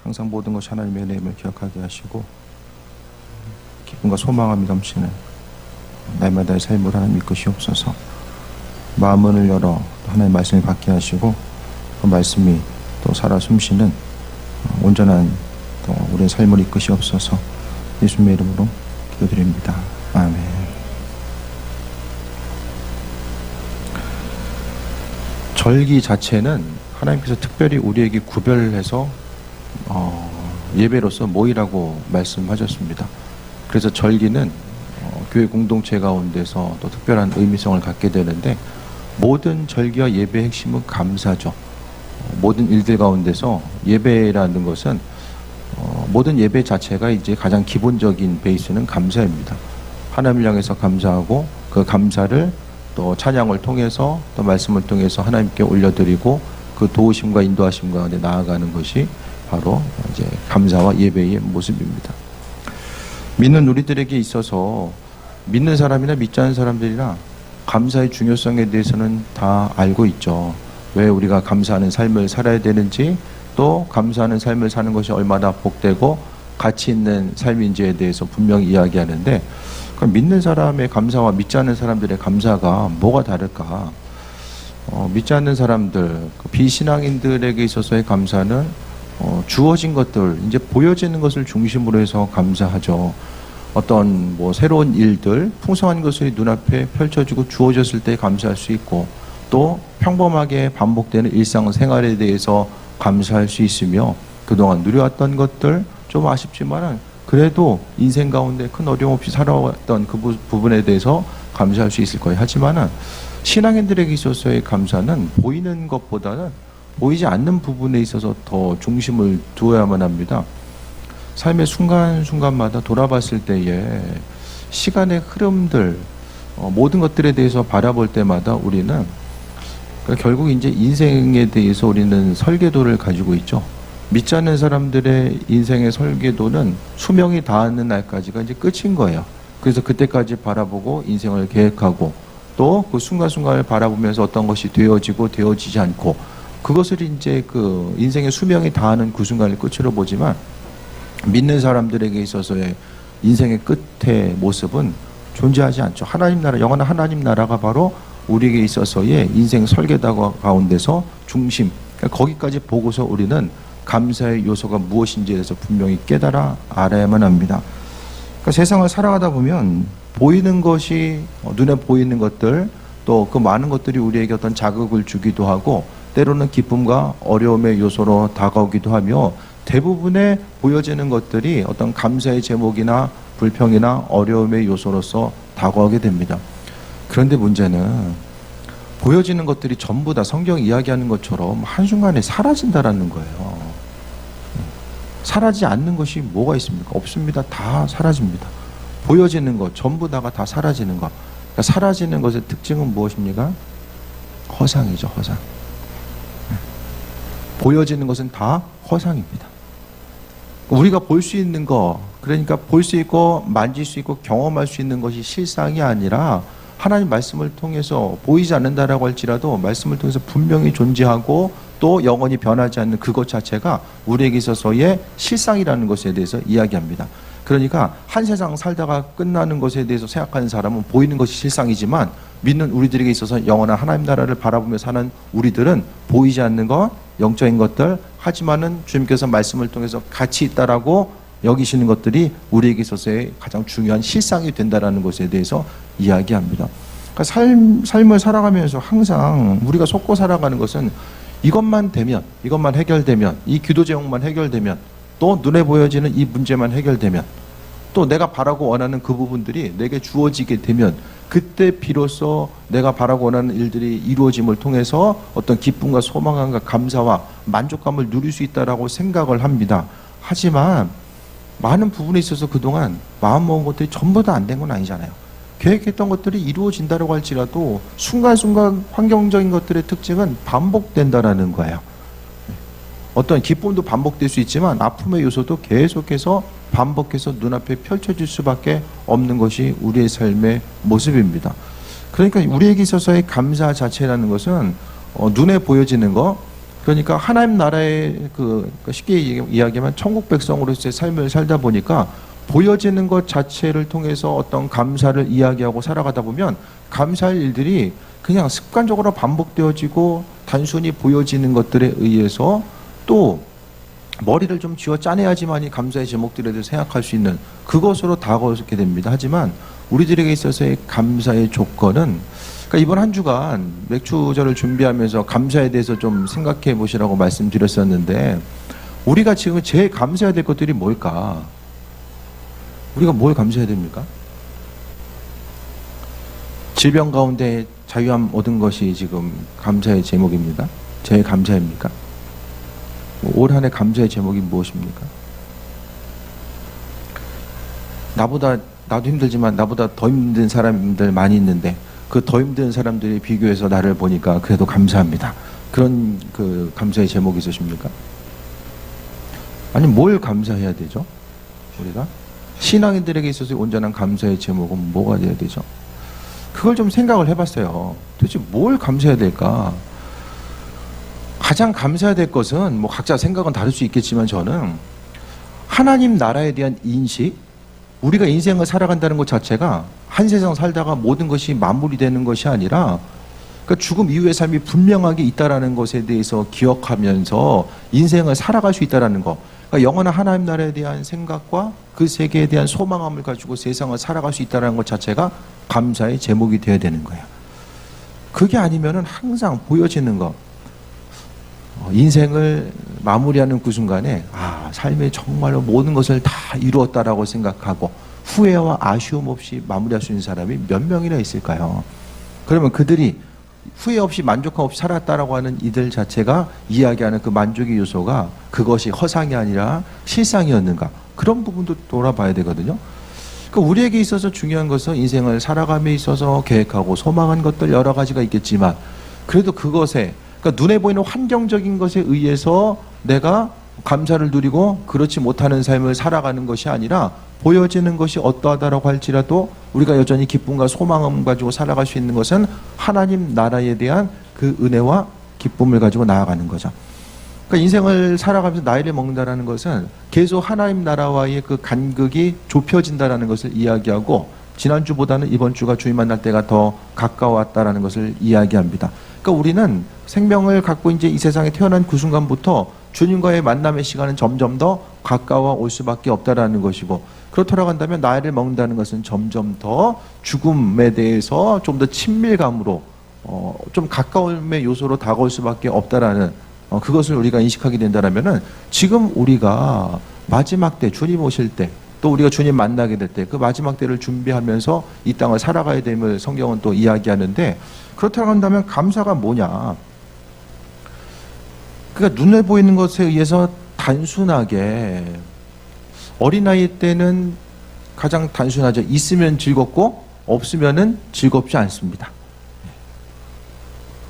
항상 모든 것이 하나님의 은혜임을 기억하게 하시고 기쁨과 소망함이 넘치는 날마다의 삶을 하나님 이끄시옵소서. 마음문을 열어 하나님의 말씀을 받게 하시고 그 말씀이 또 살아 숨쉬는 온전한 또 우리의 삶을 이끄시옵소서. 예수님의 이름으로 기도드립니다. 아멘. 절기 자체는 하나님께서 특별히 우리에게 구별해서 예배로서 모이라고 말씀하셨습니다. 그래서 절기는 교회 공동체 가운데서 또 특별한 의미성을 갖게 되는데, 모든 절기와 예배의 핵심은 감사죠. 모든 일들 가운데서 예배라는 것은 모든 예배 자체가 이제 가장 기본적인 베이스는 감사입니다. 하나님을 향해서 감사하고 그 감사를 또 찬양을 통해서 또 말씀을 통해서 하나님께 올려드리고 그 도우심과 인도하심 가운데 나아가는 것이 바로 이제 감사와 예배의 모습입니다. 믿는 우리들에게 있어서 믿는 사람이나 믿지 않는 사람들이나 감사의 중요성에 대해서는 다 알고 있죠. 왜 우리가 감사하는 삶을 살아야 되는지, 또 감사하는 삶을 사는 것이 얼마나 복되고 가치 있는 삶인지에 대해서 분명히 이야기하는데, 그럼 믿는 사람의 감사와 믿지 않는 사람들의 감사가 뭐가 다를까? 믿지 않는 사람들, 비신앙인들에게 있어서의 감사는 주어진 것들, 이제 보여지는 것을 중심으로 해서 감사하죠. 어떤 새로운 일들, 풍성한 것이 눈앞에 펼쳐지고 주어졌을 때 감사할 수 있고, 또 평범하게 반복되는 일상생활에 대해서 감사할 수 있으며, 그동안 누려왔던 것들 좀 아쉽지만은 그래도 인생 가운데 큰 어려움 없이 살아왔던 그 부분에 대해서 감사할 수 있을 거예요. 하지만은 신앙인들에게 있어서의 감사는 보이는 것보다는 보이지 않는 부분에 있어서 더 중심을 두어야만 합니다. 삶의 순간순간마다 돌아봤을 때에 시간의 흐름들, 모든 것들에 대해서 바라볼 때마다 우리는 결국 이제 인생에 대해서 우리는 설계도를 가지고 있죠. 믿지 않는 사람들의 인생의 설계도는 수명이 닿는 날까지가 이제 끝인 거예요. 그래서 그때까지 바라보고 인생을 계획하고, 또 그 순간순간을 바라보면서 어떤 것이 되어지고 되어지지 않고, 그것을 이제 그 인생의 수명이 닿는 그 순간을 끝으로 보지만, 믿는 사람들에게 있어서의 인생의 끝의 모습은 존재하지 않죠. 하나님 나라, 영원한 하나님 나라가 바로 우리에게 있어서의 인생 설계도 가운데서 중심, 그러니까 거기까지 보고서 우리는 감사의 요소가 무엇인지에 대해서 분명히 깨달아 알아야만 합니다. 그러니까 세상을 살아가다 보면 보이는 것이, 눈에 보이는 것들, 또 그 많은 것들이 우리에게 어떤 자극을 주기도 하고, 때로는 기쁨과 어려움의 요소로 다가오기도 하며, 대부분의 보여지는 것들이 어떤 감사의 제목이나 불평이나 어려움의 요소로서 다가오게 됩니다. 그런데 문제는 보여지는 것들이 전부 다 성경이 이야기하는 것처럼 한순간에 사라진다라는 거예요. 사라지지 않는 것이 뭐가 있습니까? 없습니다. 다 사라집니다. 보여지는 것 전부 다가 다 사라지는 것. 그러니까 사라지는 것의 특징은 무엇입니까? 허상이죠. 허상. 보여지는 것은 다 허상입니다. 우리가 볼 수 있는 거, 그러니까 볼 수 있고 만질 수 있고 경험할 수 있는 것이 실상이 아니라, 하나님 말씀을 통해서 보이지 않는다라고 할지라도 말씀을 통해서 분명히 존재하고 또 영원히 변하지 않는 그것 자체가 우리에게 있어서의 실상이라는 것에 대해서 이야기합니다. 그러니까 한 세상 살다가 끝나는 것에 대해서 생각하는 사람은 보이는 것이 실상이지만, 믿는 우리들에게 있어서 영원한 하나님 나라를 바라보며 사는 우리들은 보이지 않는 것, 영적인 것들, 하지만은 주님께서 말씀을 통해서 가치 있다라고 여기시는 것들이 우리에게 있어서의 가장 중요한 실상이 된다라는 것에 대해서 이야기합니다. 그러니까 삶을 살아가면서 항상 우리가 속고 살아가는 것은 이것만 되면, 이것만 해결되면, 이 기도 제목만 해결되면, 또 눈에 보여지는 이 문제만 해결되면, 또 내가 바라고 원하는 그 부분들이 내게 주어지게 되면, 그때 비로소 내가 바라고 원하는 일들이 이루어짐을 통해서 어떤 기쁨과 소망과 감사와 만족감을 누릴 수 있다라고 생각을 합니다. 하지만 많은 부분에 있어서 그동안 마음먹은 것들이 전부 다 안 된 건 아니잖아요. 계획했던 것들이 이루어진다고 할지라도 순간순간 환경적인 것들의 특징은 반복된다라는 거예요. 어떤 기쁨도 반복될 수 있지만 아픔의 요소도 계속해서 반복해서 눈앞에 펼쳐질 수밖에 없는 것이 우리의 삶의 모습입니다. 그러니까 우리에게 있어서의 감사 자체라는 것은 눈에 보여지는 것, 그러니까 하나님 나라의 쉽게 이야기하면 천국 백성으로서의 삶을 살다 보니까 보여지는 것 자체를 통해서 어떤 감사를 이야기하고 살아가다 보면 감사할 일들이 그냥 습관적으로 반복되어지고 단순히 보여지는 것들에 의해서 또 머리를 좀 쥐어 짜내야지만이 감사의 제목들에 대해서 생각할 수 있는 그것으로 다가오게 됩니다. 하지만 우리들에게 있어서의 감사의 조건은 그러니까 이번 한 주간 맥주절을 준비하면서 감사에 대해서 좀 생각해 보시라고 말씀드렸었는데 우리가 지금 제일 감사해야 될 것들이 뭘까? 우리가 뭘 감사해야 됩니까? 질병 가운데 자유함 얻은 것이 지금 감사의 제목입니다. 제일 감사입니까? 올 한 해 감사의 제목이 무엇입니까? 나도 힘들지만 나보다 더 힘든 사람들 많이 있는데 그 더 힘든 사람들이 비교해서 나를 보니까 그래도 감사합니다. 그런 감사의 제목이 있으십니까? 아니 뭘 감사해야 되죠? 우리가 신앙인들에게 있어서 온전한 감사의 제목은 뭐가 돼야 되죠? 그걸 좀 생각을 해봤어요. 도대체 뭘 감사해야 될까? 가장 감사해야 될 것은 뭐 각자 생각은 다를 수 있겠지만 저는 하나님 나라에 대한 인식, 우리가 인생을 살아간다는 것 자체가 한 세상 살다가 모든 것이 마무리되는 것이 아니라 그러니까 죽음 이후의 삶이 분명하게 있다라는 것에 대해서 기억하면서 인생을 살아갈 수 있다라는 것. 그러니까 영원한 하나님 나라에 대한 생각과 그 세계에 대한 소망함을 가지고 세상을 살아갈 수 있다는 것 자체가 감사의 제목이 되어야 되는 거예요. 그게 아니면은 항상 보여지는 것. 인생을 마무리하는 그 순간에 삶에 정말로 모든 것을 다 이루었다라고 생각하고 후회와 아쉬움 없이 마무리할 수 있는 사람이 몇 명이나 있을까요? 그러면 그들이 후회 없이 만족함 없이 살았다라고 하는 이들 자체가 이야기하는 그 만족의 요소가 그것이 허상이 아니라 실상이었는가? 그런 부분도 돌아봐야 되거든요. 그러니까 우리에게 있어서 중요한 것은 인생을 살아감에 있어서 계획하고 소망한 것들 여러 가지가 있겠지만 그래도 그것에 그러니까 눈에 보이는 환경적인 것에 의해서 내가 감사를 누리고 그렇지 못하는 삶을 살아가는 것이 아니라 보여지는 것이 어떠하다라고 할지라도 우리가 여전히 기쁨과 소망을 가지고 살아갈 수 있는 것은 하나님 나라에 대한 그 은혜와 기쁨을 가지고 나아가는 거죠. 그러니까 인생을 살아가면서 나이를 먹는다는 것은 계속 하나님 나라와의 그 간극이 좁혀진다는 것을 이야기하고 지난주보다는 이번 주가 주님 만날 때가 더 가까웠다라는 것을 이야기합니다. 그러니까 우리는 생명을 갖고 이제 이 세상에 태어난 그 순간부터 주님과의 만남의 시간은 점점 더 가까워 올 수밖에 없다라는 것이고 그렇다고 한다면 나이를 먹는다는 것은 점점 더 죽음에 대해서 좀 더 친밀감으로 좀 가까움의 요소로 다가올 수밖에 없다라는 그것을 우리가 인식하게 된다면은 지금 우리가 마지막 때 주님 오실 때 또 우리가 주님 만나게 될 때 그 마지막 때를 준비하면서 이 땅을 살아가야 됨을 성경은 또 이야기하는데 그렇다고 한다면 감사가 뭐냐? 그러니까 눈에 보이는 것에 의해서 단순하게 어린아이 때는 가장 단순하죠. 있으면 즐겁고 없으면은 즐겁지 않습니다.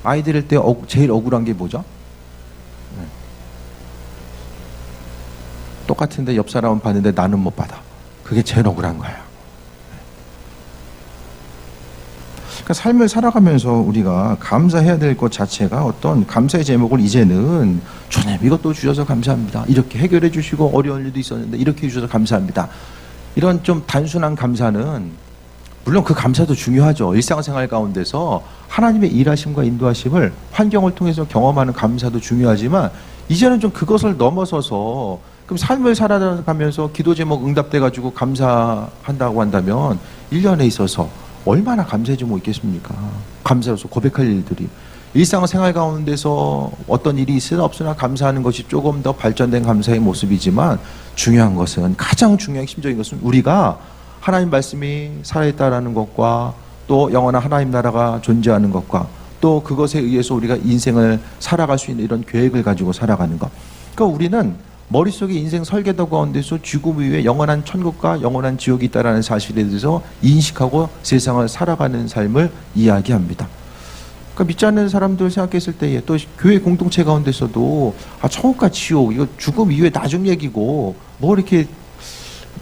아이들 때 제일 억울한 게 뭐죠? 똑같은데 옆 사람은 받는데 나는 못 받아. 그게 제일 억울한 거예요. 그러니까 삶을 살아가면서 우리가 감사해야 될 것 자체가 어떤 감사의 제목을 이제는 주님 이것도 주셔서 감사합니다. 이렇게 해결해 주시고 어려운 일도 있었는데 이렇게 해주셔서 감사합니다. 이런 좀 단순한 감사는 물론 그 감사도 중요하죠. 일상생활 가운데서 하나님의 일하심과 인도하심을 환경을 통해서 경험하는 감사도 중요하지만 이제는 좀 그것을 넘어서서 그럼 삶을 살아가면서 기도 제목 응답돼가지고 감사한다고 한다면 1년에 있어서 얼마나 감사의 제목이 있겠습니까? 감사로서 고백할 일들이 일상생활 가운데서 어떤 일이 있으나 없으나 감사하는 것이 조금 더 발전된 감사의 모습이지만 중요한 것은 가장 중요한 핵심적인 것은 우리가 하나님 말씀이 살아있다라는 것과 또 영원한 하나님 나라가 존재하는 것과 또 그것에 의해서 우리가 인생을 살아갈 수 있는 이런 계획을 가지고 살아가는 것. 그러니까 우리는 머릿속에 인생 설계도 가운데서 죽음 이후에 영원한 천국과 영원한 지옥이 있다는 사실에 대해서 인식하고 세상을 살아가는 삶을 이야기합니다. 그러니까 믿지 않는 사람들 생각했을 때에 또 교회 공동체 가운데서도 천국과 지옥 이거 죽음 이후에 나중 얘기고 뭐 이렇게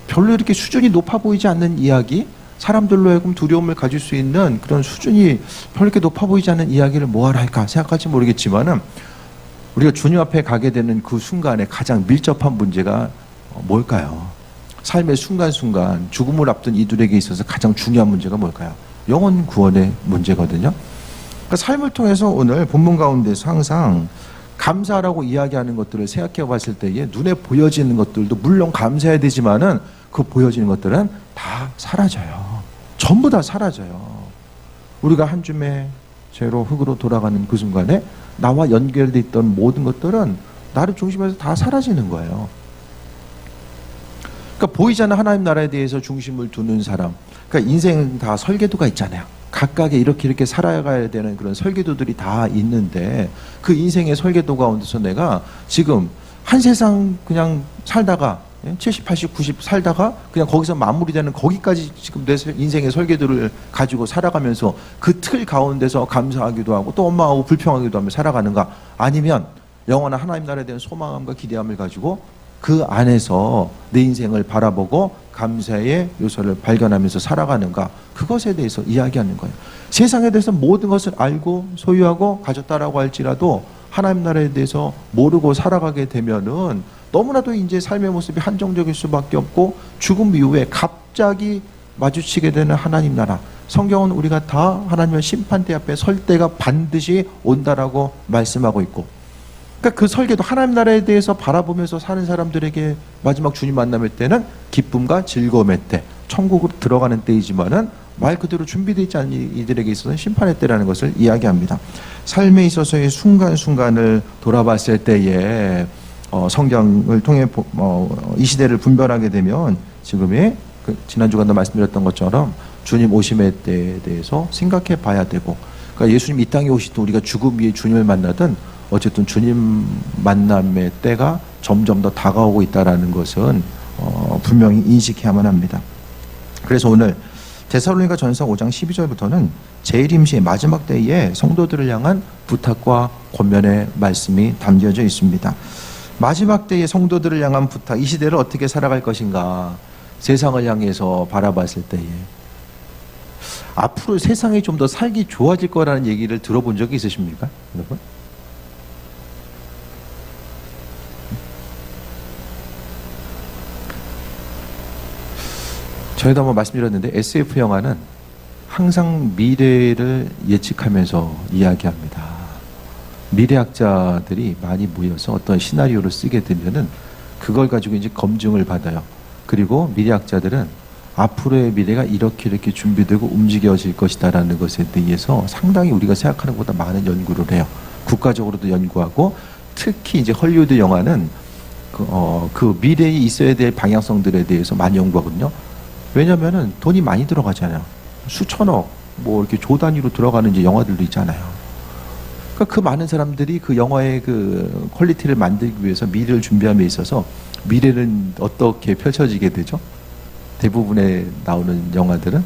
별로 이렇게 수준이 높아 보이지 않는 이야기 사람들로 하여금 두려움을 가질 수 있는 그런 수준이 별로 이렇게 높아 보이지 않는 이야기를 뭐하러 할까 생각할지 모르겠지만은 우리가 주님 앞에 가게 되는 그 순간에 가장 밀접한 문제가 뭘까요? 삶의 순간순간 죽음을 앞둔 이들에게 있어서 가장 중요한 문제가 뭘까요? 영혼 구원의 문제거든요. 그러니까 삶을 통해서 오늘 본문 가운데서 항상 감사라고 이야기하는 것들을 생각해 봤을 때에 눈에 보여지는 것들도 물론 감사해야 되지만은 그 보여지는 것들은 다 사라져요. 전부 다 사라져요. 우리가 한 줌의 죄로 흙으로 돌아가는 그 순간에 나와 연결돼 있던 모든 것들은 나를 중심에서 다 사라지는 거예요. 그러니까 보이지 않는 하나님 나라에 대해서 중심을 두는 사람, 그러니까 인생은 다 설계도가 있잖아요. 각각의 이렇게 살아가야 되는 그런 설계도들이 다 있는데 그 인생의 설계도 가운데서 내가 지금 한 세상 그냥 살다가 70, 80, 90 살다가 그냥 거기서 마무리되는 거기까지 지금 내 인생의 설계도를 가지고 살아가면서 그 틀 가운데서 감사하기도 하고 또 원망하고 불평하기도 하며 살아가는가, 아니면 영원한 하나님 나라에 대한 소망함과 기대함을 가지고 그 안에서 내 인생을 바라보고 감사의 요소를 발견하면서 살아가는가, 그것에 대해서 이야기하는 거예요. 세상에 대해서 모든 것을 알고 소유하고 가졌다라고 할지라도 하나님 나라에 대해서 모르고 살아가게 되면은 너무나도 이제 삶의 모습이 한정적일 수밖에 없고 죽음 이후에 갑자기 마주치게 되는 하나님 나라, 성경은 우리가 다 하나님의 심판대 앞에 설 때가 반드시 온다라고 말씀하고 있고, 그러니까 그 설계도 하나님 나라에 대해서 바라보면서 사는 사람들에게 마지막 주님 만남의 때는 기쁨과 즐거움의 때, 천국으로 들어가는 때이지만은 말 그대로 준비되어 있지 않은 이들에게 있어서는 심판의 때라는 것을 이야기합니다. 삶에 있어서의 순간순간을 돌아봤을 때에 성경을 통해 이 시대를 분별하게 되면 지금의 지난주간도 말씀드렸던 것처럼 주님 오심의 때에 대해서 생각해 봐야 되고, 그러니까 예수님 이 땅에 오실 때 우리가 죽음 위에 주님을 만나든 어쨌든 주님 만남의 때가 점점 더 다가오고 있다는 것은 분명히 인식해야만 합니다. 그래서 오늘 데살로니가 전서 5장 12절부터는 재림시의 마지막 때에 성도들을 향한 부탁과 권면의 말씀이 담겨져 있습니다. 마지막 때의 성도들을 향한 부탁, 이 시대를 어떻게 살아갈 것인가, 세상을 향해서 바라봤을 때에 앞으로 세상이 좀 더 살기 좋아질 거라는 얘기를 들어본 적이 있으십니까, 여러분? 저희도 한번 말씀드렸는데 SF 영화는 항상 미래를 예측하면서 이야기합니다. 미래학자들이 많이 모여서 어떤 시나리오를 쓰게 되면은 그걸 가지고 이제 검증을 받아요. 그리고 미래학자들은 앞으로의 미래가 이렇게 준비되고 움직여질 것이다라는 것에 대해서 상당히 우리가 생각하는 것보다 많은 연구를 해요. 국가적으로도 연구하고, 특히 이제 헐리우드 영화는 그 미래에 있어야 될 방향성들에 대해서 많이 연구하거든요. 왜냐면은 돈이 많이 들어가잖아요. 수천억, 뭐 이렇게 조 단위로 들어가는 이제 영화들도 있잖아요. 그러니까 그 많은 사람들이 그 영화의 그 퀄리티를 만들기 위해서 미래를 준비함에 있어서 미래는 어떻게 펼쳐지게 되죠? 대부분에 나오는 영화들은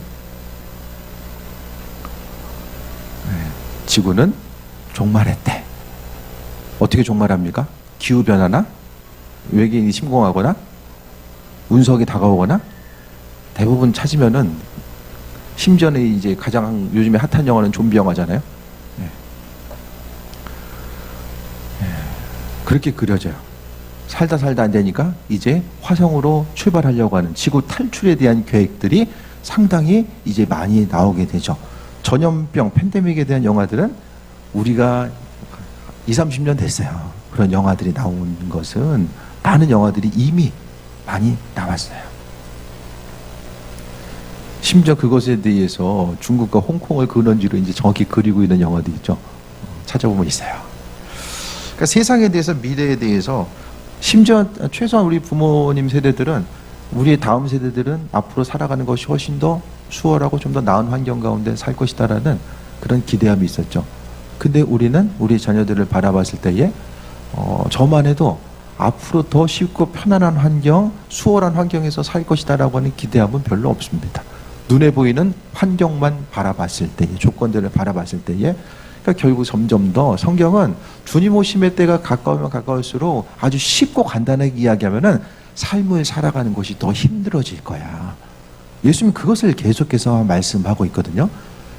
지구는 종말했대. 어떻게 종말합니까? 기후변화나 외계인이 침공하거나 운석이 다가오거나, 대부분 찾으면은 심지어는 이제 가장 요즘에 핫한 영화는 좀비 영화잖아요. 그렇게 그려져요. 살다 안 되니까 이제 화성으로 출발하려고 하는 지구 탈출에 대한 계획들이 상당히 이제 많이 나오게 되죠. 전염병, 팬데믹에 대한 영화들은 우리가 20, 30년 됐어요. 그런 영화들이 나온 것은 많은 영화들이 이미 많이 나왔어요. 심지어 그것에 대해서 중국과 홍콩을 근원지로 이제 정확히 그리고 있는 영화도 있죠. 찾아보면 있어요. 그러니까 세상에 대해서, 미래에 대해서, 심지어 최소한 우리 부모님 세대들은, 우리의 다음 세대들은 앞으로 살아가는 것이 훨씬 더 수월하고 좀 더 나은 환경 가운데 살 것이다라는 그런 기대함이 있었죠. 근데 우리는 우리 자녀들을 바라봤을 때에 저만 해도 앞으로 더 쉽고 편안한 환경, 수월한 환경에서 살 것이다라고 하는 기대함은 별로 없습니다. 눈에 보이는 환경만 바라봤을 때에, 조건들을 바라봤을 때에, 그러니까 결국 점점 더 성경은 주님 오심의 때가 가까우면 가까울수록 아주 쉽고 간단하게 이야기하면은 삶을 살아가는 것이 더 힘들어질 거야. 예수님은 그것을 계속해서 말씀하고 있거든요.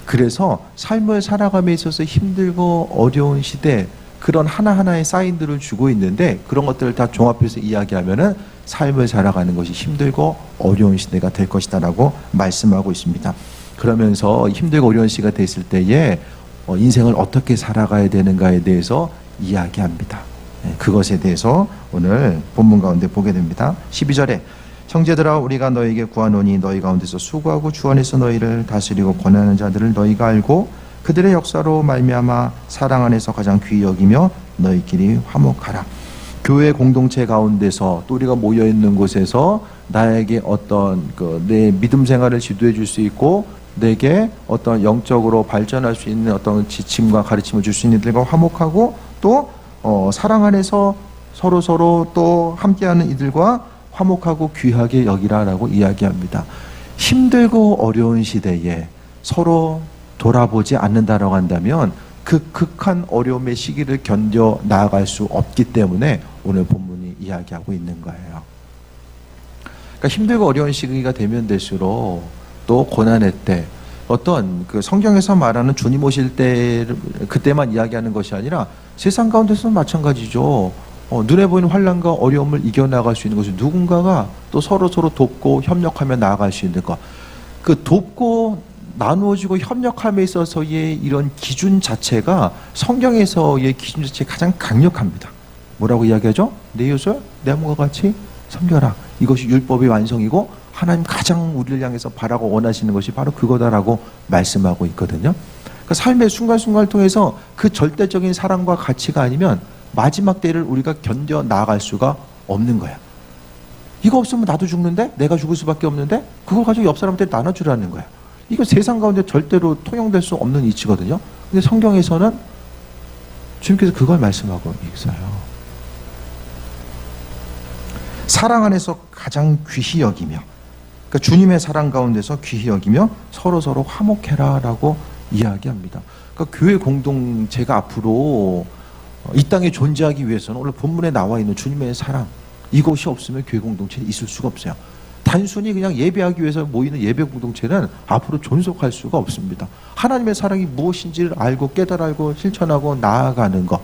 그래서 삶을 살아감에 있어서 힘들고 어려운 시대, 그런 하나하나의 사인들을 주고 있는데 그런 것들을 다 종합해서 이야기하면은 삶을 살아가는 것이 힘들고 어려운 시대가 될 것이다라고 말씀하고 있습니다. 그러면서 힘들고 어려운 시대가 됐을 때에 인생을 어떻게 살아가야 되는가에 대해서 이야기합니다. 그것에 대해서 오늘 본문 가운데 보게 됩니다. 12절에 형제들아 우리가 너에게 구하노니 너희 가운데서 수고하고 주 안에서 너희를 다스리고 권하는 자들을 너희가 알고 그들의 역사로 말미암아 사랑 안에서 가장 귀히 여기며 너희끼리 화목하라. 교회 공동체 가운데서 또 우리가 모여 있는 곳에서 나에게 어떤 내 믿음 생활을 지도해 줄 수 있고 내게 어떤 영적으로 발전할 수 있는 어떤 지침과 가르침을 줄 수 있는 이들과 화목하고 또 사랑 안에서 서로 또 함께하는 이들과 화목하고 귀하게 여기라라고 이야기합니다. 힘들고 어려운 시대에 서로 돌아보지 않는다라고 한다면 그 극한 어려움의 시기를 견뎌 나아갈 수 없기 때문에 오늘 본문이 이야기하고 있는 거예요. 그러니까 힘들고 어려운 시기가 되면 될수록 또 고난의 때 어떤 그 성경에서 말하는 주님 오실 때 그때만 이야기하는 것이 아니라 세상 가운데서는 마찬가지죠. 눈에 보이는 환난과 어려움을 이겨나갈 수 있는 것이 누군가가 또 서로 돕고 협력하며 나아갈 수 있는 것. 그 돕고 나누어지고 협력함에 있어서의 이런 기준 자체가 성경에서의 기준 자체가 가장 강력합니다. 뭐라고 이야기하죠? 내 이웃을 내 몸과 같이 섬겨라. 이것이 율법의 완성이고 하나님 가장 우리를 향해서 바라고 원하시는 것이 바로 그거다라고 말씀하고 있거든요. 그러니까 삶의 순간순간을 통해서 그 절대적인 사랑과 가치가 아니면 마지막 때를 우리가 견뎌 나아갈 수가 없는 거야. 이거 없으면 나도 죽는데? 내가 죽을 수밖에 없는데? 그걸 가지고 옆 사람한테 나눠주라는 거야. 이거 세상 가운데 절대로 통용될 수 없는 이치거든요. 근데 성경에서는 주님께서 그걸 말씀하고 있어요. 사랑 안에서 가장 귀히 여기며, 그러니까 주님의 사랑 가운데서 귀히 여기며 서로 화목해라라고 이야기합니다. 그러니까 교회 공동체가 앞으로 이 땅에 존재하기 위해서는 오늘 본문에 나와 있는 주님의 사랑, 이것이 없으면 교회 공동체는 있을 수가 없어요. 단순히 그냥 예배하기 위해서 모이는 예배 공동체는 앞으로 존속할 수가 없습니다. 하나님의 사랑이 무엇인지를 알고 깨달고 실천하고 나아가는 것.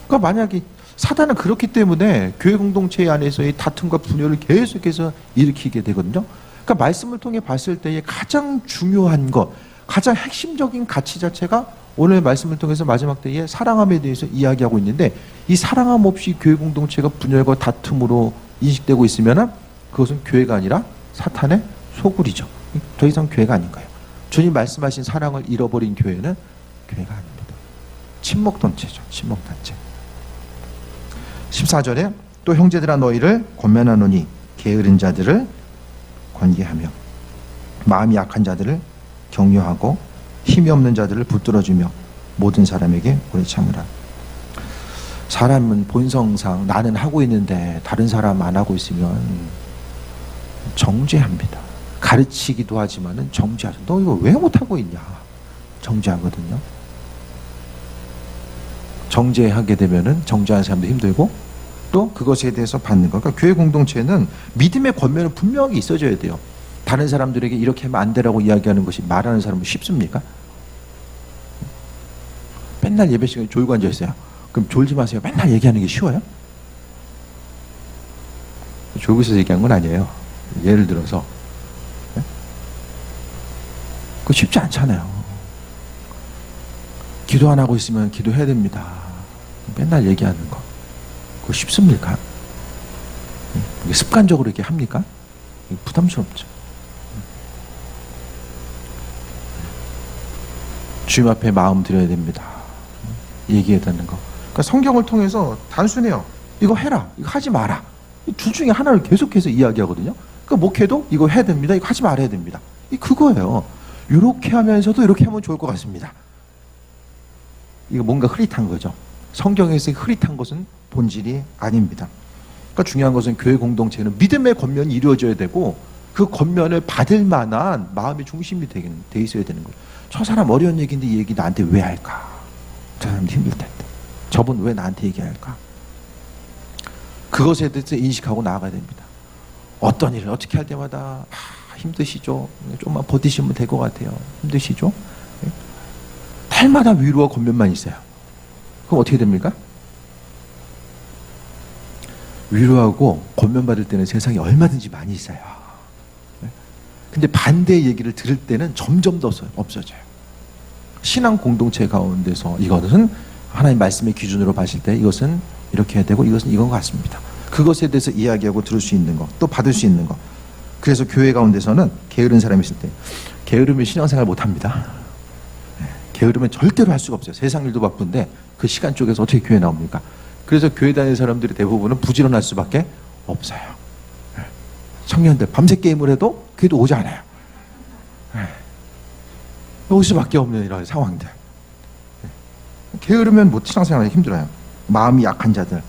그러니까 만약에 사단은 그렇기 때문에 교회 공동체 안에서의 다툼과 분열을 계속해서 일으키게 되거든요. 그러니까 말씀을 통해 봤을 때에 가장 중요한 것, 가장 핵심적인 가치 자체가 오늘 말씀을 통해서 마지막 때에 사랑함에 대해서 이야기하고 있는데, 이 사랑함 없이 교회 공동체가 분열과 다툼으로 인식되고 있으면 그것은 교회가 아니라 사탄의 소굴이죠. 더 이상 교회가 아닌 거예요. 주님 말씀하신 사랑을 잃어버린 교회는 교회가 아닙니다. 침묵단체죠. 침묵단체. 14절에 또 형제들아 너희를 권면하노니 게으른 자들을 권계하며 마음이 약한 자들을 격려하고 힘이 없는 자들을 붙들어주며 모든 사람에게 오래 참으라. 사람은 본성상 나는 하고 있는데 다른 사람 안 하고 있으면 정죄합니다. 가르치기도 하지만은 정죄하죠. 너 이거 왜 못하고 있냐? 정죄하거든요. 정죄하게 되면은 정죄하는 사람도 힘들고 또 그것에 대해서 받는 것. 그러니까 교회 공동체는 믿음의 권면은 분명히 있어져야 돼요. 다른 사람들에게 이렇게 하면 안 되라고 이야기하는 것이 말하는 사람은 쉽습니까? 맨날 예배 시간에 졸고 앉아 있어요. 그럼 졸지 마세요. 맨날 얘기하는 게 쉬워요? 졸고 있어서 얘기한 건 아니에요. 예를 들어서 네? 그거 쉽지 않잖아요. 기도 안 하고 있으면 기도해야 됩니다. 맨날 얘기하는 거 그거 쉽습니까? 이게 습관적으로 이렇게 합니까? 부담스럽죠. 주님 앞에 마음 드려야 됩니다. 얘기해야 되는 거. 그러니까 성경을 통해서 단순해요. 이거 해라, 이거 하지 마라. 둘 중에 하나를 계속해서 이야기하거든요. 그러니까 목회도 이거 해야 됩니다, 이거 하지 말아야 됩니다. 그거예요. 이렇게 하면서도 이렇게 하면 좋을 것 같습니다. 이거 뭔가 흐릿한 거죠. 성경에서 흐릿한 것은 본질이 아닙니다. 그러니까 중요한 것은 교회 공동체는 믿음의 권면이 이루어져야 되고 그 권면을 받을 만한 마음의 중심이 돼 있어야 되는 거예요. 저 사람 어려운 얘기인데 이 얘기 나한테 왜 할까? 저 사람 힘들 텐데. 저분 왜 나한테 얘기할까? 그것에 대해서 인식하고 나아가야 됩니다. 어떤 일을 어떻게 할 때마다 힘드시죠? 좀만 버티시면 될 것 같아요. 힘드시죠? 날마다 위로와 권면만 있어요. 그럼 어떻게 됩니까? 위로하고 권면받을 때는 세상에 얼마든지 많이 있어요. 근데 반대의 얘기를 들을 때는 점점 더 없어져요. 신앙 공동체 가운데서 이것은 하나님 말씀의 기준으로 봤을 때 이것은 이렇게 해야 되고 이것은 이건 것 같습니다. 그것에 대해서 이야기하고 들을 수 있는 것, 또 받을 수 있는 것. 그래서 교회 가운데서는 게으른 사람이 있을 때 게으르면 신앙생활 못합니다. 게으르면 절대로 할 수가 없어요. 세상 일도 바쁜데 그 시간 쪽에서 어떻게 교회 나옵니까? 그래서 교회 다니는 사람들이 대부분은 부지런할 수밖에 없어요. 청년들 밤새 게임을 해도 교회도 오지 않아요. 올 수밖에 없는 이런 상황들. 게으르면 못 신앙생활이 힘들어요. 마음이 약한 자들,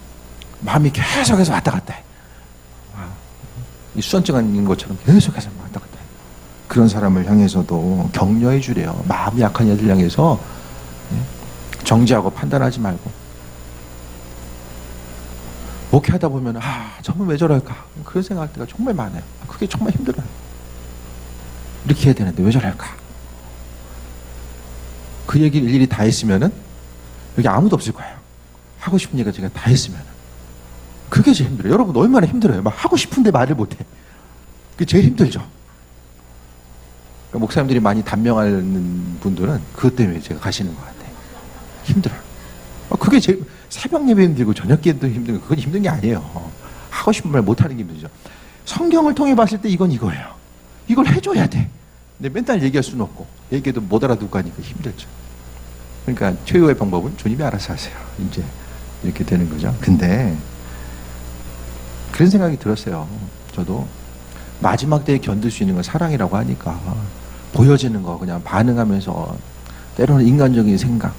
마음이 계속해서 왔다 갔다 해. 이 수전증 있는 것처럼 계속해서 왔다 갔다 해. 그런 사람을 향해서도 격려해 주래요. 마음이 약한 자들 향해서 정지하고 판단하지 말고. 목회하다 보면 저분 왜 저럴까? 그런 생각할 때가 정말 많아요. 그게 정말 힘들어요. 이렇게 해야 되는데 왜 저럴까? 그 얘기를 일일이 다 했으면은 여기 아무도 없을 거예요. 하고 싶은 얘기가 제가 다 했으면. 그게 제일 힘들어요. 여러분 얼마나 힘들어요. 막 하고 싶은데 말을 못해. 그게 제일 힘들죠. 그러니까 목사님들이 많이 단명하는 분들은 그것 때문에 제가 가시는 것 같아요. 힘들어요. 그게 제일, 새벽 예배 힘들고 저녁 기도도 힘들고 그건 힘든 게 아니에요. 하고 싶은 말 못하는 게 힘들죠. 성경을 통해 봤을 때 이건 이거예요. 이걸 해줘야 돼. 근데 맨날 얘기할 수는 없고 얘기해도 못 알아듣고 하니까 힘들죠. 그러니까 최후의 방법은 주님이 알아서 하세요. 이제 이렇게 되는 거죠. 근데 그런 생각이 들었어요. 저도 마지막 때에 견딜 수 있는 건 사랑이라고 하니까 보여지는 거 그냥 반응하면서 때로는 인간적인 생각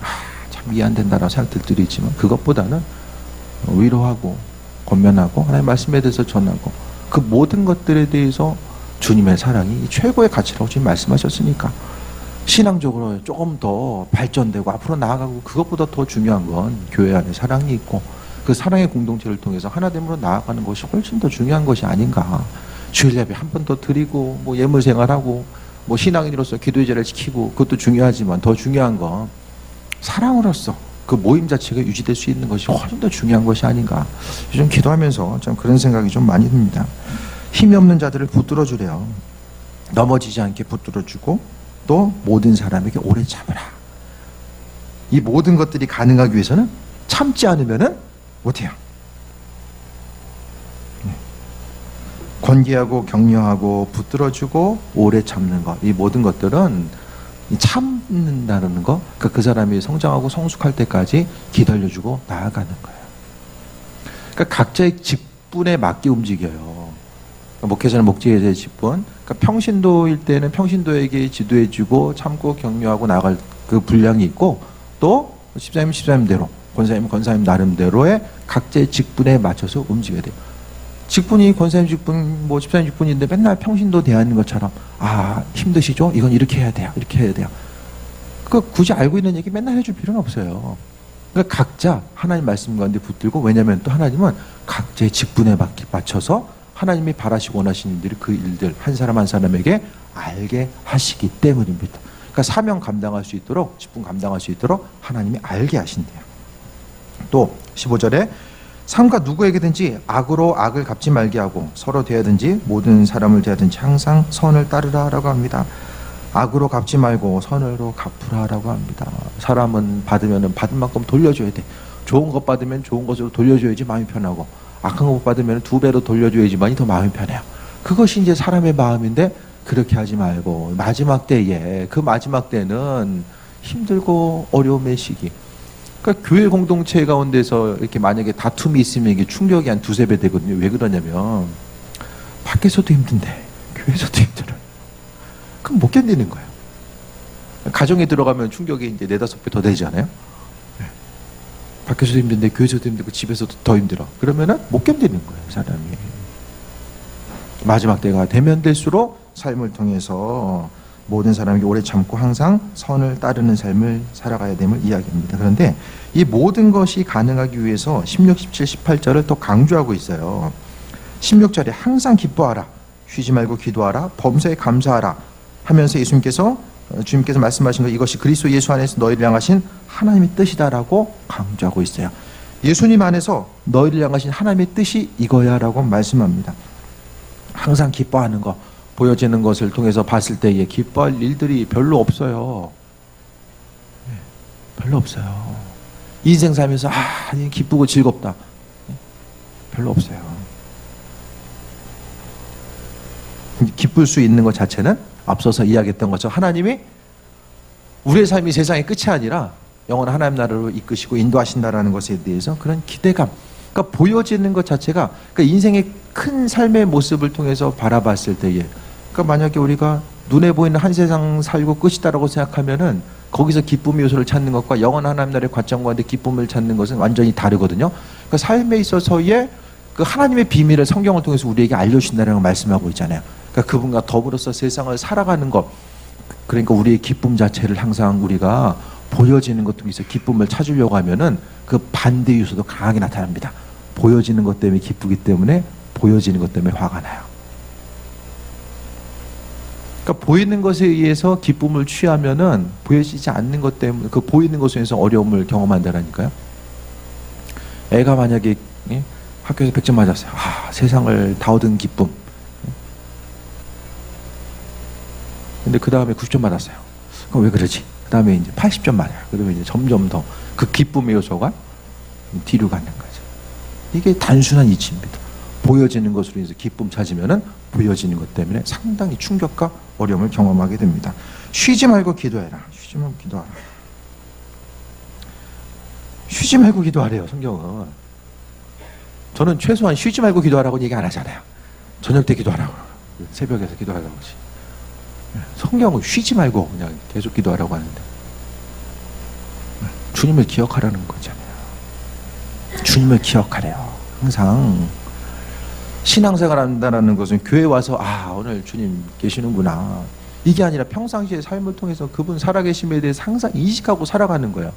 참 이해 안 된다라고 생각들 들이 있지만 그것보다는 위로하고 권면하고 하나님의 말씀에 대해서 전하고 그 모든 것들에 대해서 주님의 사랑이 최고의 가치라고 지금 말씀하셨으니까 신앙적으로 조금 더 발전되고 앞으로 나아가고 그것보다 더 중요한 건 교회 안에 사랑이 있고 그 사랑의 공동체를 통해서 하나됨으로 나아가는 것이 훨씬 더 중요한 것이 아닌가. 주일 예배 한 번 더 드리고 뭐 예물 생활하고 뭐 신앙인으로서 기도의 자리를 지키고 그것도 중요하지만 더 중요한 건 사랑으로서 그 모임 자체가 유지될 수 있는 것이 훨씬 더 중요한 것이 아닌가. 요즘 기도하면서 좀 그런 생각이 좀 많이 듭니다. 힘이 없는 자들을 붙들어 주래요. 넘어지지 않게 붙들어 주고 또 모든 사람에게 오래 참으라. 이 모든 것들이 가능하기 위해서는 참지 않으면은 못해요. 권계하고 격려하고 붙들어주고 오래 참는 것, 이 모든 것들은 참는다는 거, 그러니까 그 사람이 성장하고 성숙할 때까지 기다려주고 나아가는 거예요. 그러니까 각자의 직분에 맞게 움직여요. 그러니까 목회자는 목회자의 직분, 그러니까 평신도일 때는 평신도에게 지도해주고 참고 격려하고 나아갈 그 분량이 있고, 또 집사님 집사님대로, 권사님 권사님 나름대로의 각자의 직분에 맞춰서 움직여야 돼요. 직분이 권사님 직분, 뭐 집사님 직분인데 맨날 평신도 대하는 것처럼 힘드시죠? 이건 이렇게 해야 돼요. 이렇게 해야 돼요. 그 굳이 알고 있는 얘기 맨날 해줄 필요는 없어요. 그러니까 각자 하나님 말씀 가운데 붙들고, 왜냐하면 또 하나님은 각자의 직분에 맞춰서 하나님이 바라시고 원하시는 일들을 그 일들 한 사람 한 사람에게 알게 하시기 때문입니다. 그러니까 사명 감당할 수 있도록, 직분 감당할 수 있도록 하나님이 알게 하신대요. 또 15절에 삼가 누구에게든지 악으로 악을 갚지 말게 하고 서로 대하든지 모든 사람을 대하든지 항상 선을 따르라 라고 합니다. 악으로 갚지 말고 선으로 갚으라 라고 합니다. 사람은 받으면 받은 만큼 돌려줘야 돼. 좋은 것 받으면 좋은 것으로 돌려줘야지 마음이 편하고, 악한 것 받으면 2배로 돌려줘야지만이 더 마음이 편해요. 그것이 이제 사람의 마음인데, 그렇게 하지 말고 마지막 때에, 그 마지막 때는 힘들고 어려움의 시기, 그러니까 교회 공동체 가운데서 이렇게 만약에 다툼이 있으면 이게 충격이 한 2~3배 되거든요. 왜 그러냐면 밖에서도 힘든데 교회에서도 힘들어요. 그럼 못 견디는 거예요. 가정에 들어가면 충격이 이제 4~5배 더 되잖아요. 밖에서도 힘든데 교회에서도 힘들고 집에서도 더 힘들어. 그러면은 못 견디는 거예요, 사람이. 마지막 때가 되면 될수록 삶을 통해서 모든 사람에게 오래 참고 항상 선을 따르는 삶을 살아가야 됨을 이야기합니다. 그런데 이 모든 것이 가능하기 위해서 16, 17, 18절을 더 강조하고 있어요. 16절에 항상 기뻐하라, 쉬지 말고 기도하라, 범사에 감사하라 하면서 주님께서 말씀하신 거, 이것이 그리스도 예수 안에서 너희를 향하신 하나님의 뜻이다라고 강조하고 있어요. 예수님 안에서 너희를 향하신 하나님의 뜻이 이거야 라고 말씀합니다. 항상 기뻐하는 거, 보여지는 것을 통해서 봤을 때에 기뻐할 일들이 별로 없어요. 별로 없어요. 인생 살면서 기쁘고 즐겁다, 별로 없어요. 기쁠 수 있는 것 자체는 앞서서 이야기했던 것처럼 하나님이 우리의 삶이 세상의 끝이 아니라 영원한 하나님 나라로 이끄시고 인도하신다라는 것에 대해서 그런 기대감, 그러니까 보여지는 것 자체가, 그러니까 인생의 큰 삶의 모습을 통해서 바라봤을 때에, 그러니까 만약에 우리가 눈에 보이는 한 세상 살고 끝이다라고 생각하면은 거기서 기쁨의 요소를 찾는 것과 영원한 하나님 나라의 관점과 기쁨을 찾는 것은 완전히 다르거든요. 그러니까 삶에 있어서의 그 하나님의 비밀을 성경을 통해서 우리에게 알려주신다는 걸 말씀하고 있잖아요. 그러니까 그분과 더불어서 세상을 살아가는 것, 그러니까 우리의 기쁨 자체를 항상 우리가 보여지는 것 통해서 기쁨을 찾으려고 하면은 그 반대 요소도 강하게 나타납니다. 보여지는 것 때문에 기쁘기 때문에 보여지는 것 때문에 화가 나요. 그러니까 보이는 것에 의해서 기쁨을 취하면은 보여지지 않는 것 때문에 그 보이는 것에 의해서 어려움을 경험한다라니까요. 애가 만약에 학교에서 100점 맞았어요. 세상을 다 얻은 기쁨. 근데 그 다음에 90점 맞았어요. 그럼 왜 그러지? 그 다음에 이제 80점 맞아요. 그러면 이제 점점 더 그 기쁨의 요소가 뒤로 가는 거죠. 이게 단순한 이치입니다. 보여지는 것으로 인해서 기쁨 찾으면은 보여지는 것 때문에 상당히 충격과 어려움을 경험하게 됩니다. 쉬지 말고 기도해라. 쉬지 말고 기도하라. 쉬지 말고 기도하래요, 성경은. 저는 최소한 쉬지 말고 기도하라고 얘기 안 하잖아요. 저녁 때 기도하라고, 새벽에서 기도하라고 하지. 성경은 쉬지 말고 그냥 계속 기도하라고 하는데, 주님을 기억하라는 거잖아요. 주님을 기억하래요. 항상 신앙생활 한다는 것은 교회 와서 오늘 주님 계시는구나, 이게 아니라 평상시의 삶을 통해서 그분 살아계심에 대해서 항상 인식하고 살아가는 거예요.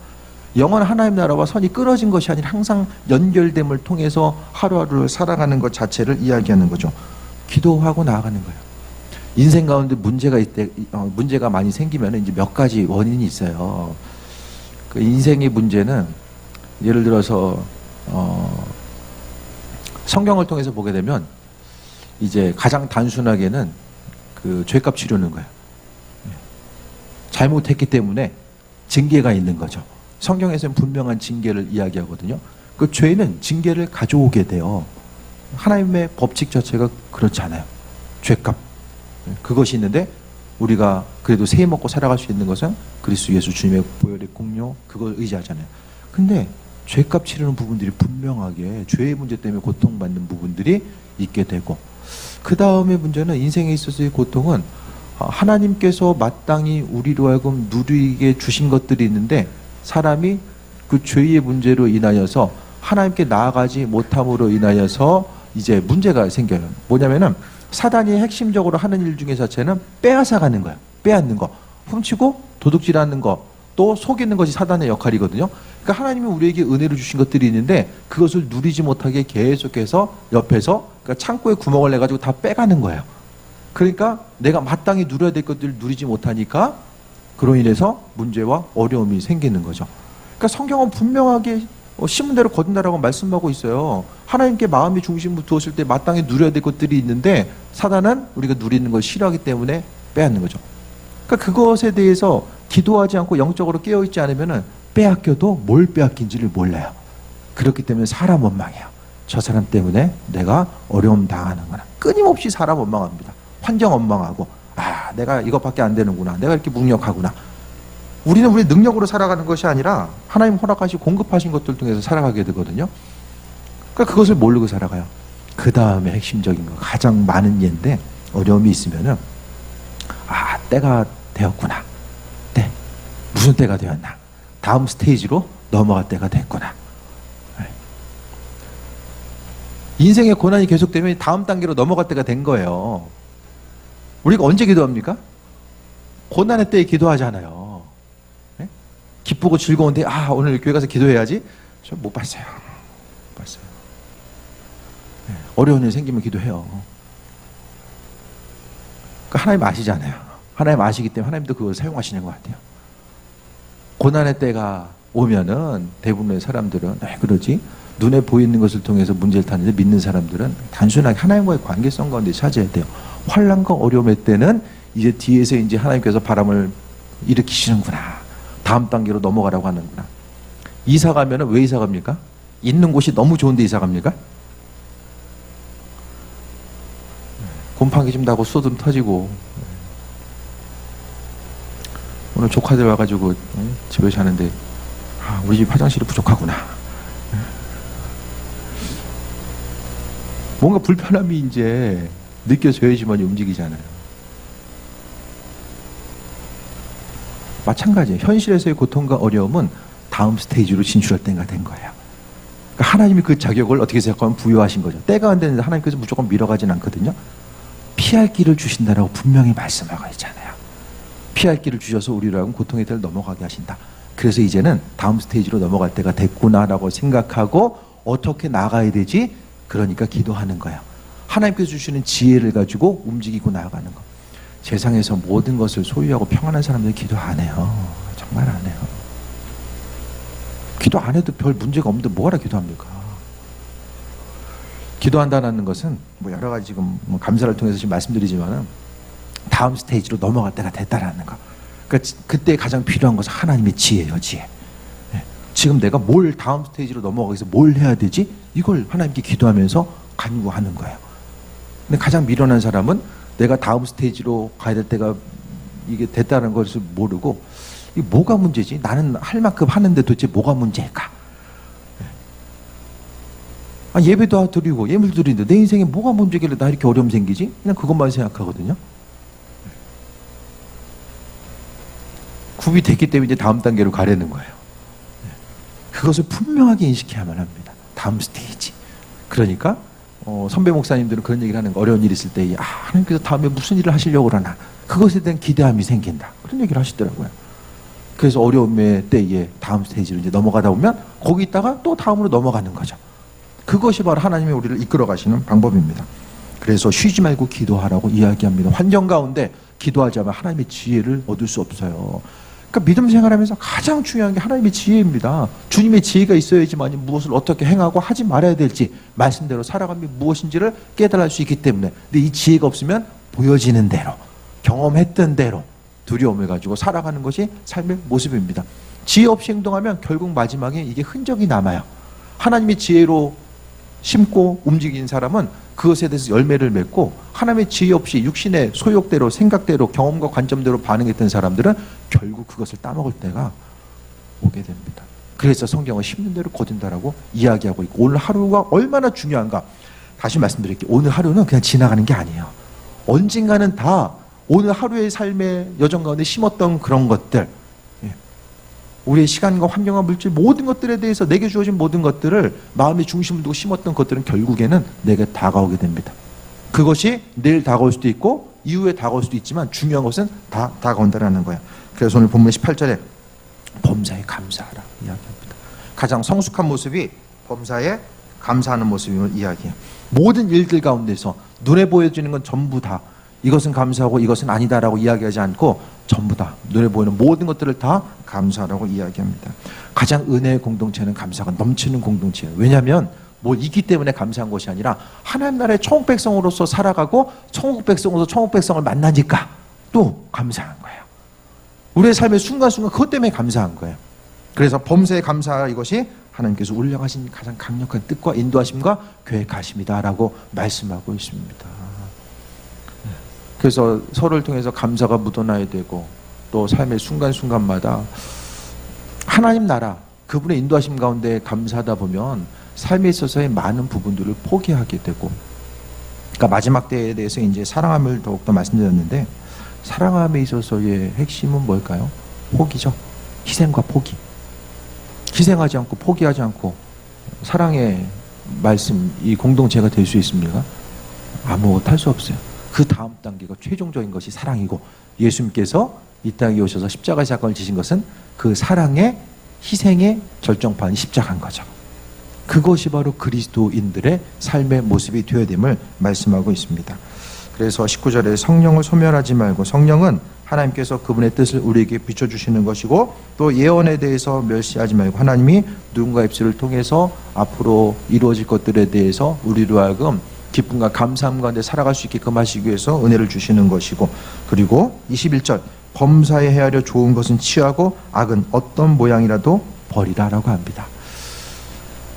영원한 하나님 나라와 선이 끊어진 것이 아니라 항상 연결됨을 통해서 하루하루를 살아가는 것 자체를 이야기하는 거죠. 기도하고 나아가는 거예요. 인생 가운데 문제가 많이 생기면 이제 몇 가지 원인이 있어요. 그 인생의 문제는 예를 들어서 성경을 통해서 보게 되면 이제 가장 단순하게는 그 죄값 치르는 거예요. 잘못했기 때문에 징계가 있는 거죠. 성경에서는 분명한 징계를 이야기하거든요. 그 죄는 징계를 가져오게 돼요. 하나님의 법칙 자체가 그렇지 않아요. 죄값. 그것이 있는데 우리가 그래도 새 먹고 살아갈 수 있는 것은 그리스도 예수 주님의 보혈의 공로, 그걸 의지하잖아요. 근데 죄값 치르는 부분들이 분명하게 죄의 문제 때문에 고통받는 부분들이 있게 되고, 그 다음에 문제는 인생에 있어서의 고통은 하나님께서 마땅히 우리로 하여금 누리게 주신 것들이 있는데 사람이 그 죄의 문제로 인하여서 하나님께 나아가지 못함으로 인하여서 이제 문제가 생겨요. 뭐냐면은 사단이 핵심적으로 하는 일 중에 자체는 빼앗아가는 거예요. 빼앗는 거, 훔치고 도둑질하는 거, 또 속이는 것이 사단의 역할이거든요. 그러니까 하나님이 우리에게 은혜를 주신 것들이 있는데 그것을 누리지 못하게 계속해서 옆에서, 그러니까 창고에 구멍을 내가지고 다 빼가는 거예요. 그러니까 내가 마땅히 누려야 될 것들을 누리지 못하니까 그로 인해서 문제와 어려움이 생기는 거죠. 그러니까 성경은 분명하게 심은 대로 거둔다라고 말씀하고 있어요. 하나님께 마음의 중심을 두었을 때 마땅히 누려야 될 것들이 있는데 사단은 우리가 누리는 걸 싫어하기 때문에 빼앗는 거죠. 그러니까 그것에 대해서 기도하지 않고 영적으로 깨어있지 않으면 빼앗겨도 뭘 빼앗긴지를 몰라요. 그렇기 때문에 사람 원망해요. 저 사람 때문에 내가 어려움 당하는구나. 끊임없이 사람 원망합니다. 환경 원망하고, 내가 이것밖에 안 되는구나, 내가 이렇게 무능력하구나. 우리는 우리 능력으로 살아가는 것이 아니라 하나님 허락하시고 공급하신 것들 통해서 살아가게 되거든요. 그러니까 그것을 모르고 살아가요. 그 다음에 핵심적인 거, 가장 많은 예인데, 어려움이 있으면은 때가 되었구나. 때, 무슨 때가 되었나, 다음 스테이지로 넘어갈 때가 됐구나. 인생의 고난이 계속되면 다음 단계로 넘어갈 때가 된 거예요. 우리가 언제 기도합니까? 고난의 때에 기도하잖아요. 기쁘고 즐거운데 오늘 교회 가서 기도해야지. 저 못 봤어요. 못 봤어요. 어려운 일 생기면 기도해요. 그러니까 하나님 아시잖아요. 하나님 아시기 때문에 하나님도 그걸 사용하시는 것 같아요. 고난의 때가 오면은 대부분의 사람들은 왜 그러지? 눈에 보이는 것을 통해서 문제를 타는데 믿는 사람들은 단순하게 하나님과의 관계성 가운데 찾아야 돼요. 환난과 어려움의 때는 이제 뒤에서 이제 하나님께서 바람을 일으키시는구나. 다음 단계로 넘어가라고 하는구나. 이사 가면은 왜 이사 갑니까? 있는 곳이 너무 좋은데 이사 갑니까? 곰팡이 좀 나고 소 좀 터지고. 오늘 조카들 와가지고 집에 자는데 우리 집 화장실이 부족하구나. 뭔가 불편함이 이제 느껴져야지만 움직이잖아요. 마찬가지예요. 현실에서의 고통과 어려움은 다음 스테이지로 진출할 때가 된 거예요. 그러니까 하나님이 그 자격을 어떻게 생각하면 부여하신 거죠. 때가 안 되는데 하나님께서 무조건 밀어가진 않거든요. 피할 길을 주신다라고 분명히 말씀하고 있잖아요. 피할 길을 주셔서 우리를 하여금 고통의 때를 넘어가게 하신다. 그래서 이제는 다음 스테이지로 넘어갈 때가 됐구나라고 생각하고 어떻게 나가야 되지? 그러니까 기도하는 거예요. 하나님께서 주시는 지혜를 가지고 움직이고 나아가는 거. 세상에서 모든 것을 소유하고 평안한 사람들은 기도 안 해요. 정말 안 해요. 기도 안 해도 별 문제가 없는데 뭐하러 기도합니까? 기도한다는 것은 뭐 여러 가지 지금 감사를 통해서 지금 말씀드리지만은 다음 스테이지로 넘어갈 때가 됐다라는 거. 그러니까 그때 가장 필요한 것은 하나님의 지혜예요, 지혜. 지금 내가 뭘 다음 스테이지로 넘어가기 위해서 뭘 해야 되지? 이걸 하나님께 기도하면서 간구하는 거예요. 근데 가장 미련한 사람은 내가 다음 스테이지로 가야 될 때가 이게 됐다는 것을 모르고 이게 뭐가 문제지? 나는 할 만큼 하는데 도대체 뭐가 문제일까? 예배도 드리고 예물도 드리는데 내 인생에 뭐가 문제길래 나 이렇게 어려움 생기지? 그냥 그것만 생각하거든요. 굽이 됐기 때문에 이제 다음 단계로 가려는 거예요. 그것을 분명하게 인식해야만 합니다. 다음 스테이지. 그러니까 선배 목사님들은 그런 얘기를 하는 거. 어려운 일 있을 때 하나님께서 다음에 무슨 일을 하시려고 그러나 그것에 대한 기대함이 생긴다. 그런 얘기를 하시더라고요. 그래서 어려움의 때에 다음 스테이지로 이제 넘어가다 보면 거기 있다가 또 다음으로 넘어가는 거죠. 그것이 바로 하나님이 우리를 이끌어 가시는 방법입니다. 그래서 쉬지 말고 기도하라고 이야기합니다. 환경 가운데 기도하자면 하나님의 지혜를 얻을 수 없어요. 그러니까 믿음 생활하면서 가장 중요한 게 하나님의 지혜입니다. 주님의 지혜가 있어야지만 무엇을 어떻게 행하고 하지 말아야 될지 말씀대로 살아감이 무엇인지를 깨달을 수 있기 때문에. 근데 이 지혜가 없으면 보여지는 대로 경험했던 대로 두려움을 가지고 살아가는 것이 삶의 모습입니다. 지혜 없이 행동하면 결국 마지막에 이게 흔적이 남아요. 하나님의 지혜로 심고 움직인 사람은 그것에 대해서 열매를 맺고 하나님의 지혜 없이 육신의 소욕대로 생각대로 경험과 관점대로 반응했던 사람들은 결국 그것을 따먹을 때가 오게 됩니다. 그래서 성경은 심는 대로 거둔다라고 이야기하고 있고 오늘 하루가 얼마나 중요한가 다시 말씀드릴게요. 오늘 하루는 그냥 지나가는 게 아니에요. 언젠가는 다 오늘 하루의 삶의 여정 가운데 심었던 그런 것들 우리의 시간과 환경과 물질 모든 것들에 대해서 내게 주어진 모든 것들을 마음의 중심을 두고 심었던 것들은 결국에는 내게 다가오게 됩니다. 그것이 내일 다가올 수도 있고 이후에 다가올 수도 있지만 중요한 것은 다 다가온다는 거야. 그래서 오늘 본문 18절에 범사에 감사하라 이야기합니다. 가장 성숙한 모습이 범사에 감사하는 모습임을 이야기해요. 모든 일들 가운데서 눈에 보여지는 건 전부 다 이것은 감사하고 이것은 아니다라고 이야기하지 않고 전부 다 눈에 보이는 모든 것들을 다 감사하라고 이야기합니다. 가장 은혜의 공동체는 감사가 넘치는 공동체예요. 왜냐하면 뭘 있기 때문에 감사한 것이 아니라 하나님 나라의 천국 백성으로서 살아가고 천국 백성으로서 천국 백성을 만나니까 또 감사한 거예요. 우리의 삶의 순간순간 그것 때문에 감사한 거예요. 그래서 범사에 감사하라 이것이 하나님께서 울려가신 가장 강력한 뜻과 인도하심과 계획하심이다라고 말씀하고 있습니다. 그래서 서로를 통해서 감사가 묻어나야 되고 또 삶의 순간순간마다 하나님 나라 그분의 인도하심 가운데 감사하다 보면 삶에 있어서의 많은 부분들을 포기하게 되고 그러니까 마지막 때에 대해서 이제 사랑함을 더욱더 말씀드렸는데 사랑함에 있어서의 핵심은 뭘까요? 포기죠. 희생과 포기. 희생하지 않고 포기하지 않고 사랑의 말씀 이 공동체가 될 수 있습니까? 아무것도 할 수 없어요. 그 다음 단계가 최종적인 것이 사랑이고 예수님께서 이 땅에 오셔서 십자가 사건을 지신 것은 그 사랑의 희생의 절정판이 십자가인 거죠. 그것이 바로 그리스도인들의 삶의 모습이 되어야 됨을 말씀하고 있습니다. 그래서 19절에 성령을 소멸하지 말고 성령은 하나님께서 그분의 뜻을 우리에게 비춰주시는 것이고, 또 예언에 대해서 멸시하지 말고 하나님이 누군가 입술을 통해서 앞으로 이루어질 것들에 대해서 우리로 하여금 기쁨과 감사함 가운데 살아갈 수 있게끔 하시기 위해서 은혜를 주시는 것이고, 그리고 21절 범사에 헤아려 좋은 것은 취하고 악은 어떤 모양이라도 버리라라고 합니다.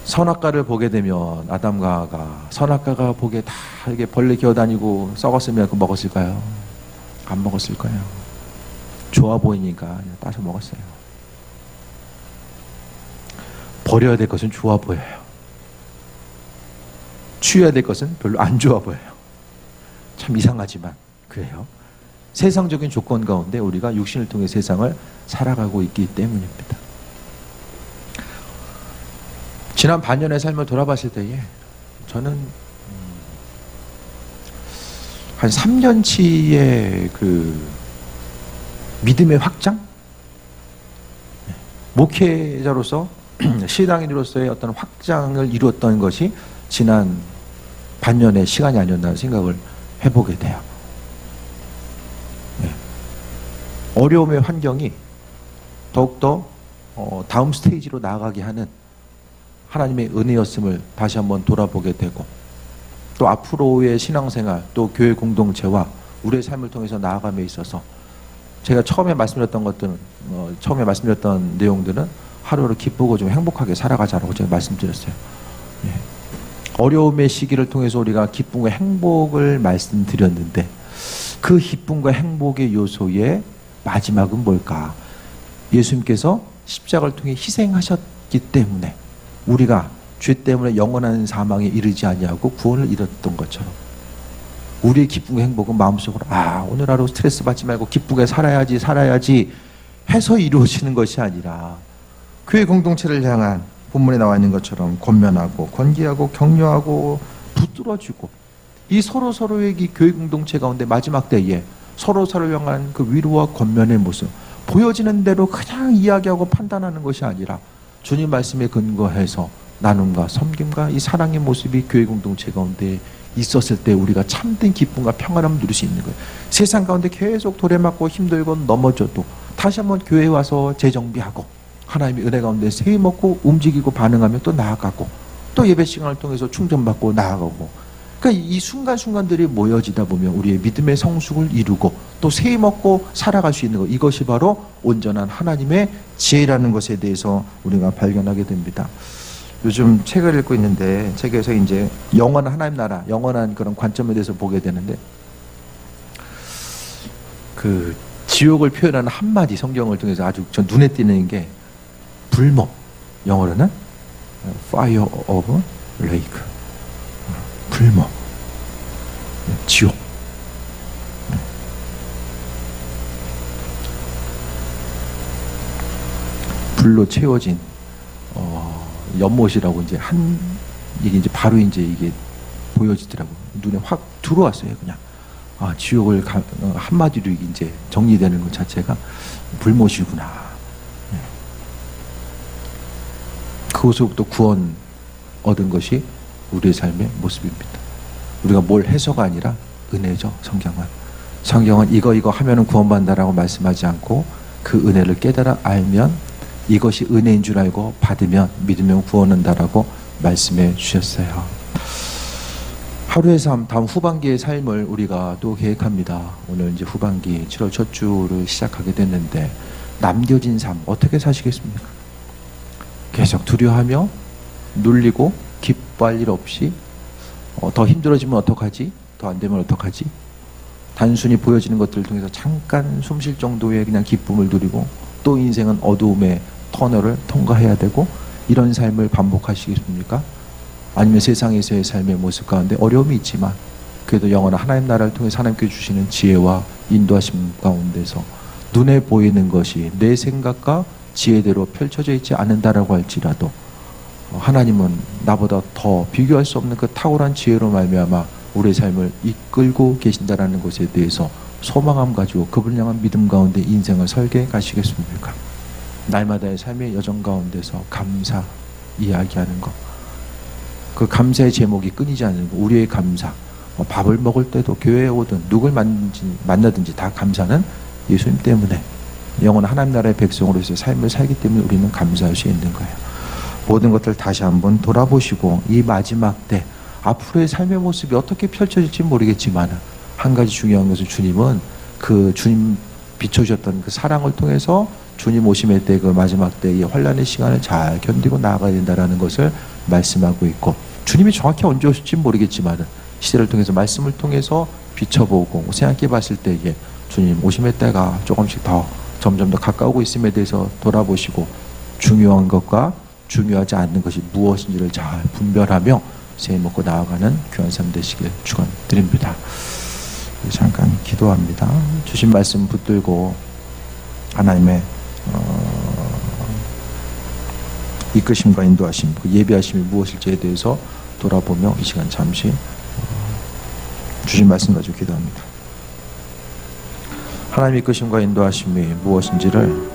선악과를 보게 되면 아담과 하와가 선악과가 보기에 다 이게 벌레 기어다니고 썩었으면 그 먹었을까요? 안 먹었을 거예요. 좋아 보이니까 그냥 따서 먹었어요. 버려야 될 것은 좋아 보여요. 취해야 될 것은 별로 안 좋아 보여요. 참 이상하지만 그래요. 세상적인 조건 가운데 우리가 육신을 통해 세상을 살아가고 있기 때문입니다. 지난 반년의 삶을 돌아봤을 때에 저는 한 3년치의 그 믿음의 확장? 목회자로서 신앙인으로서의 어떤 확장을 이루었던 것이 지난 반년의 시간이 아니었나 생각을 해보게 돼요. 어려움의 환경이 더욱더 다음 스테이지로 나아가게 하는 하나님의 은혜였음을 다시 한번 돌아보게 되고, 또 앞으로의 신앙생활, 또 교회 공동체와 우리의 삶을 통해서 나아감에 있어서 제가 처음에 말씀드렸던 내용들은 하루를 기쁘고 좀 행복하게 살아가자라고 제가 말씀드렸어요. 어려움의 시기를 통해서 우리가 기쁨과 행복을 말씀드렸는데, 그 기쁨과 행복의 요소의 마지막은 뭘까? 예수님께서 십자가를 통해 희생하셨기 때문에 우리가 죄 때문에 영원한 사망에 이르지 아니하고 구원을 이뤘던 것처럼, 우리의 기쁨과 행복은 마음속으로 오늘 하루 스트레스 받지 말고 기쁘게 살아야지 해서 이루어지는 것이 아니라, 교회 공동체를 향한 본문에 나와 있는 것처럼 권면하고 권기하고 격려하고 붙들어주고, 이 서로서로의 이 교회 공동체 가운데 마지막 때에 서로서로를 향한 그 위로와 권면의 모습, 보여지는 대로 그냥 이야기하고 판단하는 것이 아니라 주님 말씀에 근거해서 나눔과 섬김과 이 사랑의 모습이 교회 공동체 가운데 있었을 때 우리가 참된 기쁨과 평안함을 누릴 수 있는 거예요. 세상 가운데 계속 도래맞고 힘들고 넘어져도 다시 한번 교회에 와서 재정비하고 하나님의 은혜 가운데 세임 먹고 움직이고 반응하며 또 나아가고, 또 예배 시간을 통해서 충전받고 나아가고, 그러니까 이 순간순간들이 모여지다 보면 우리의 믿음의 성숙을 이루고 또 세임 먹고 살아갈 수 있는 것, 이것이 바로 온전한 하나님의 지혜라는 것에 대해서 우리가 발견하게 됩니다. 요즘 책을 읽고 있는데, 책에서 이제 영원한 하나님 나라, 영원한 그런 관점에 대해서 보게 되는데, 그 지옥을 표현하는 한마디 성경을 통해서 아주 전 눈에 띄는 게 불목, 영어로는 Fire of Lake, 불목, 지옥. 불로 채워진 연못이라고 이게 이제 바로 이게 보여지더라고요. 눈에 확 들어왔어요. 그냥 지옥을 한마디로 이제 정리되는 것 자체가 불못이구나. 그곳으로부터 구원 얻은 것이 우리의 삶의 모습입니다. 우리가 뭘 해서가 아니라 은혜죠. 성경은 이거 하면은 구원받는다라고 말씀하지 않고, 그 은혜를 깨달아 알면 이것이 은혜인 줄 알고 받으면 믿으면 구원한다라고 말씀해 주셨어요. 하루의 삶, 다음 후반기의 삶을 우리가 또 계획합니다. 오늘 이제 후반기 7월 첫 주를 시작하게 됐는데, 남겨진 삶 어떻게 사시겠습니까? 계속 두려워하며 눌리고 기뻐할 일 없이 더 힘들어지면 어떡하지? 더 안 되면 어떡하지? 단순히 보여지는 것들을 통해서 잠깐 숨 쉴 정도의 그냥 기쁨을 누리고, 또 인생은 어두움의 터널을 통과해야 되고, 이런 삶을 반복하시겠습니까? 아니면 세상에서의 삶의 모습 가운데 어려움이 있지만 그래도 영원한 하나님 나라를 통해 하나님께 주시는 지혜와 인도하심 가운데서 눈에 보이는 것이 내 생각과 지혜대로 펼쳐져 있지 않는다라고 할지라도 하나님은 나보다 더 비교할 수 없는 그 탁월한 지혜로 말미암아 우리의 삶을 이끌고 계신다라는 것에 대해서 소망함 가지고 그분을 향한 믿음 가운데 인생을 설계해 가시겠습니까? 날마다의 삶의 여정 가운데서 감사 이야기하는 것, 그 감사의 제목이 끊이지 않는 것, 우리의 감사, 밥을 먹을 때도 교회에 오든 누굴 만나든지 다 감사는 예수님 때문에 영원한 하나님 나라의 백성으로서 삶을 살기 때문에 우리는 감사할 수 있는 거예요. 모든 것들 다시 한번 돌아보시고 이 마지막 때 앞으로의 삶의 모습이 어떻게 펼쳐질지 모르겠지만 한 가지 중요한 것은 주님은 그 주님 비춰주셨던 그 사랑을 통해서 주님 오심의 때 그 마지막 때의 환란의 시간을 잘 견디고 나아가야 된다는 것을 말씀하고 있고, 주님이 정확히 언제 오실지 모르겠지만 시대를 통해서 말씀을 통해서 비춰보고 생각해 봤을 때에 주님 오심의 때가 조금씩 더 점점 더 가까우고 있음에 대해서 돌아보시고 중요한 것과 중요하지 않는 것이 무엇인지를 잘 분별하며 새해 먹고 나아가는 귀한 삶 되시길 축원드립니다. 잠깐 기도합니다. 주신 말씀 붙들고 하나님의 이끄심과 인도하심, 그 예비하심이 무엇일지에 대해서 돌아보며 이 시간 잠시 주신 말씀 가지고 기도합니다. 하나님의 이끄심과 인도하심이 무엇인지를